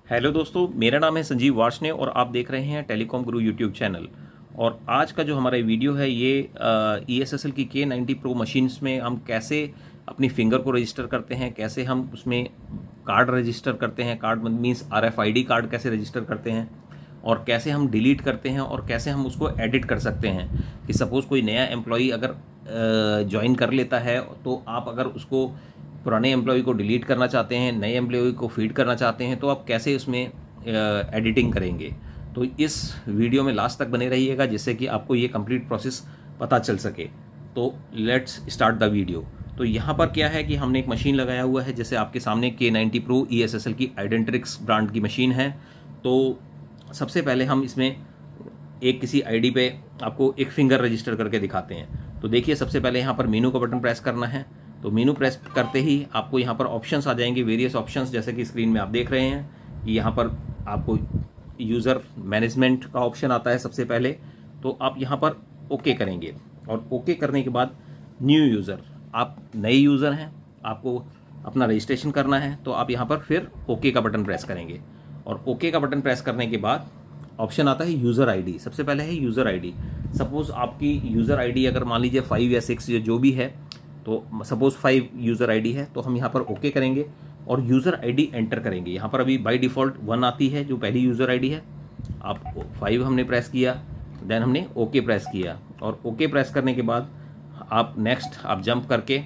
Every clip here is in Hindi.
हेलो दोस्तों, मेरा नाम है संजीव वार्ष्णेय और आप देख रहे हैं टेलीकॉम गुरु यूट्यूब चैनल। और आज का जो हमारा वीडियो है ये ESSL की K90 Pro मशीन्स में हम कैसे अपनी फिंगर को रजिस्टर करते हैं, कैसे हम उसमें कार्ड रजिस्टर करते हैं, कार्ड मीन्स RFID कार्ड कैसे रजिस्टर करते हैं, और कैसे हम डिलीट करते हैं और कैसे हम उसको एडिट कर सकते हैं। कि सपोज़ कोई नया एम्प्लॉई अगर ज्वाइन कर लेता है तो आप अगर उसको पुराने एम्प्लॉय को डिलीट करना चाहते हैं, नए एम्प्लॉय को फीड करना चाहते हैं, तो आप कैसे उसमें एडिटिंग करेंगे। तो इस वीडियो में लास्ट तक बने रहिएगा जिससे कि आपको ये कंप्लीट प्रोसेस पता चल सके। तो लेट्स स्टार्ट द वीडियो। तो यहाँ पर क्या है कि हमने एक मशीन लगाया हुआ है, जैसे आपके सामने K90 Pro ESSL की आइडेंटिक्स ब्रांड की मशीन है। तो सबसे पहले हम इसमें एक किसी आईडी पे आपको एक फिंगर रजिस्टर करके दिखाते हैं। तो देखिए, सबसे पहले यहाँ पर मेनू का बटन प्रेस करना है। तो मेनू प्रेस करते ही आपको यहाँ पर ऑप्शंस आ जाएंगे, वेरियस ऑप्शंस, जैसे कि स्क्रीन में आप देख रहे हैं कि यहाँ पर आपको यूज़र मैनेजमेंट का ऑप्शन आता है सबसे पहले। तो आप यहाँ पर ओके करेंगे और ओके करने के बाद न्यू यूज़र, आप नए यूज़र हैं, आपको अपना रजिस्ट्रेशन करना है, तो आप यहाँ पर फिर ओके का बटन प्रेस करेंगे। और ओके का बटन प्रेस करने के बाद ऑप्शन आता है यूज़र आईडी। सबसे पहले है यूज़र आईडी। सपोज़ आपकी यूज़र आईडी अगर मान लीजिए 5 या 6 या जो भी है, तो सपोज़ 5 यूज़र आईडी है, तो हम यहाँ पर ओके करेंगे और यूज़र आईडी एंटर करेंगे। यहाँ पर अभी बाय डिफ़ॉल्ट 1 आती है जो पहली यूज़र आईडी है। आप 5 हमने प्रेस किया, देन हमने ओके प्रेस किया, और ओके प्रेस करने के बाद आप नेक्स्ट आप जंप करके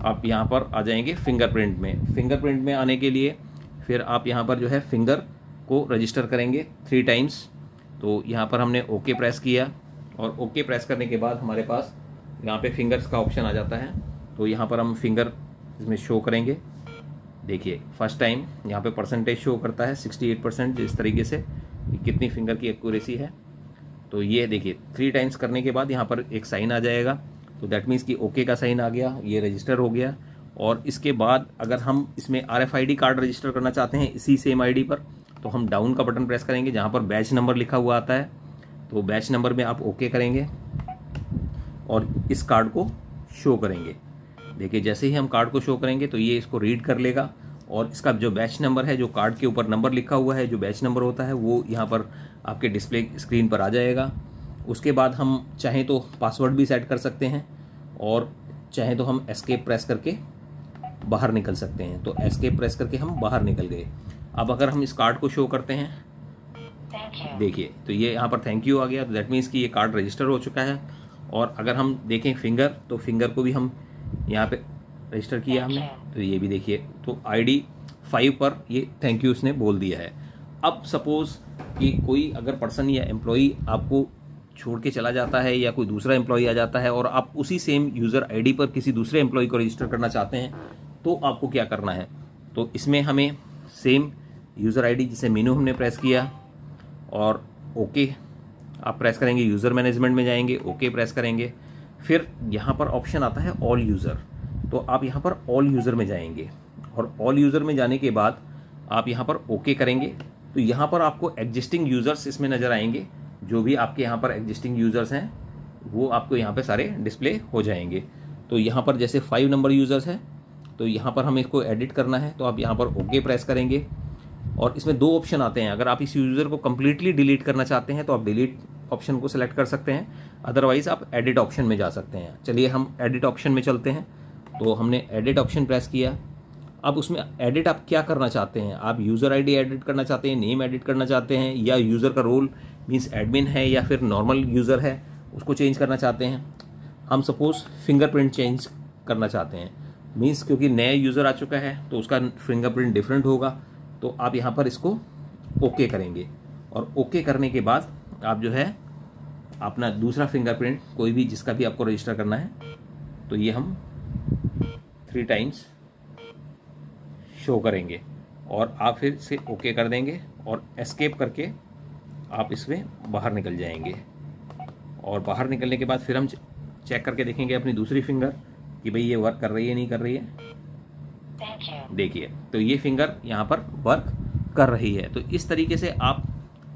आप यहाँ पर आ जाएंगे फिंगरप्रिंट में। फिंगरप्रिंट में आने के लिए फिर आप यहाँ पर जो है फिंगर को रजिस्टर करेंगे 3 टाइम्स। तो यहाँ पर हमने ओके प्रेस किया और ओके प्रेस करने के बाद हमारे पास यहाँ पे फिंगर्स का ऑप्शन आ जाता है। तो यहाँ पर हम फिंगर इसमें शो करेंगे। देखिए, फर्स्ट टाइम यहाँ पे परसेंटेज शो करता है 68%, इस तरीके से कितनी फिंगर की एक्यूरेसी है। तो ये देखिए 3 टाइम्स करने के बाद यहाँ पर एक साइन आ जाएगा। तो दैट मीन्स कि ओके का साइन आ गया, ये रजिस्टर हो गया। और इसके बाद अगर हम इसमें RFID कार्ड रजिस्टर करना चाहते हैं इसी सेम आईडी पर, तो हम डाउन का बटन प्रेस करेंगे जहाँ पर बैच नंबर लिखा हुआ आता है। तो बैच नंबर में आप ओके करेंगे और इस कार्ड को शो करेंगे। देखिए, जैसे ही हम कार्ड को शो करेंगे तो ये इसको रीड कर लेगा और इसका जो बैच नंबर है, जो कार्ड के ऊपर नंबर लिखा हुआ है, जो बैच नंबर होता है, वो यहाँ पर आपके डिस्प्ले स्क्रीन पर आ जाएगा। उसके बाद हम चाहें तो पासवर्ड भी सेट कर सकते हैं और चाहें तो हम एस्केप प्रेस करके बाहर निकल सकते हैं। तो एस्केप प्रेस करके हम बाहर निकल गए। अब अगर हम इस कार्ड को शो करते हैं, देखिए, तो ये यहाँ पर थैंक यू आ गया। तो दैट मीन्स कि ये कार्ड रजिस्टर हो चुका है। और अगर हम देखें फिंगर, तो फिंगर को भी हम यहाँ पे रजिस्टर किया हमने। तो ये भी देखिए, तो ID 5 पर ये थैंक यू उसने बोल दिया है। अब सपोज़ कि कोई अगर पर्सन या एम्प्लॉई आपको छोड़ के चला जाता है या कोई दूसरा एम्प्लॉई आ जाता है और आप उसी सेम यूज़र ID पर किसी दूसरे एम्प्लॉई को रजिस्टर करना चाहते हैं, तो आपको क्या करना है। तो इसमें हमें सेम यूज़र ID, जिसे मेनू हमने प्रेस किया और ओके आप प्रेस करेंगे, यूज़र मैनेजमेंट में जाएंगे, ओके प्रेस करेंगे। फिर यहाँ पर ऑप्शन आता है ऑल यूज़र। तो आप यहाँ पर ऑल यूज़र में जाएंगे और ऑल यूज़र में जाने के बाद आप यहाँ पर ओके करेंगे। तो यहाँ पर आपको एग्जिस्टिंग यूज़र्स इसमें नज़र आएंगे। जो भी आपके यहाँ पर एग्जिस्टिंग यूज़र्स हैं वो आपको यहाँ पर सारे डिस्प्ले हो जाएंगे। तो यहाँ पर जैसे 5 नंबर यूज़र्स हैं, तो यहाँ पर हमें इसको एडिट करना है। तो आप यहाँ पर ओके प्रेस करेंगे और इसमें 2 ऑप्शन आते हैं। अगर आप इस यूज़र को कम्प्लीटली डिलीट करना चाहते हैं तो आप डिलीट ऑप्शन को सिलेक्ट कर सकते हैं, अदरवाइज़ आप एडिट ऑप्शन में जा सकते हैं। चलिए हम एडिट ऑप्शन में चलते हैं। तो हमने एडिट ऑप्शन प्रेस किया। अब उसमें एडिट आप क्या करना चाहते हैं, आप यूज़र ID एडिट करना चाहते हैं, नेम एडिट करना चाहते हैं, या यूज़र का रोल मीन्स एडमिन है या फिर नॉर्मल यूज़र है उसको चेंज करना चाहते हैं। हम सपोज़ फिंगरप्रिंट चेंज करना चाहते हैं, मीन्स क्योंकि नया यूज़र आ चुका है तो उसका फिंगरप्रिंट डिफरेंट होगा। तो आप यहाँ पर इसको ओके करेंगे और ओके करने के बाद आप जो है अपना दूसरा फिंगरप्रिंट कोई भी जिसका भी आपको रजिस्टर करना है, तो ये हम 3 टाइम्स शो करेंगे और आप फिर से ओके कर देंगे और एस्केप करके आप इसमें बाहर निकल जाएंगे। और बाहर निकलने के बाद फिर हम चेक करके देखेंगे अपनी दूसरी फिंगर कि भाई ये वर्क कर रही है नहीं कर रही है। देखिए, तो ये फिंगर यहाँ पर वर्क कर रही है। तो इस तरीके से आप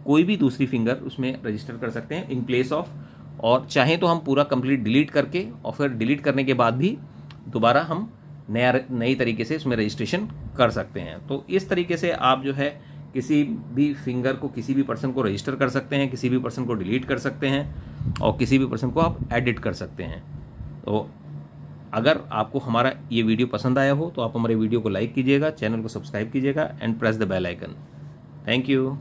कोई भी दूसरी फिंगर उसमें रजिस्टर कर सकते हैं इन प्लेस ऑफ, और चाहें तो हम पूरा कंप्लीट डिलीट करके और फिर डिलीट करने के बाद भी दोबारा हम नई तरीके से उसमें रजिस्ट्रेशन कर सकते हैं। तो इस तरीके से आप जो है किसी भी फिंगर को, किसी भी पर्सन को रजिस्टर कर सकते हैं, किसी भी पर्सन को डिलीट कर सकते हैं और किसी भी पर्सन को आप एडिट कर सकते हैं। तो अगर आपको हमारा ये वीडियो पसंद आया हो तो आप हमारे वीडियो को लाइक कीजिएगा, चैनल को सब्सक्राइब कीजिएगा and press the bell icon. Thank you.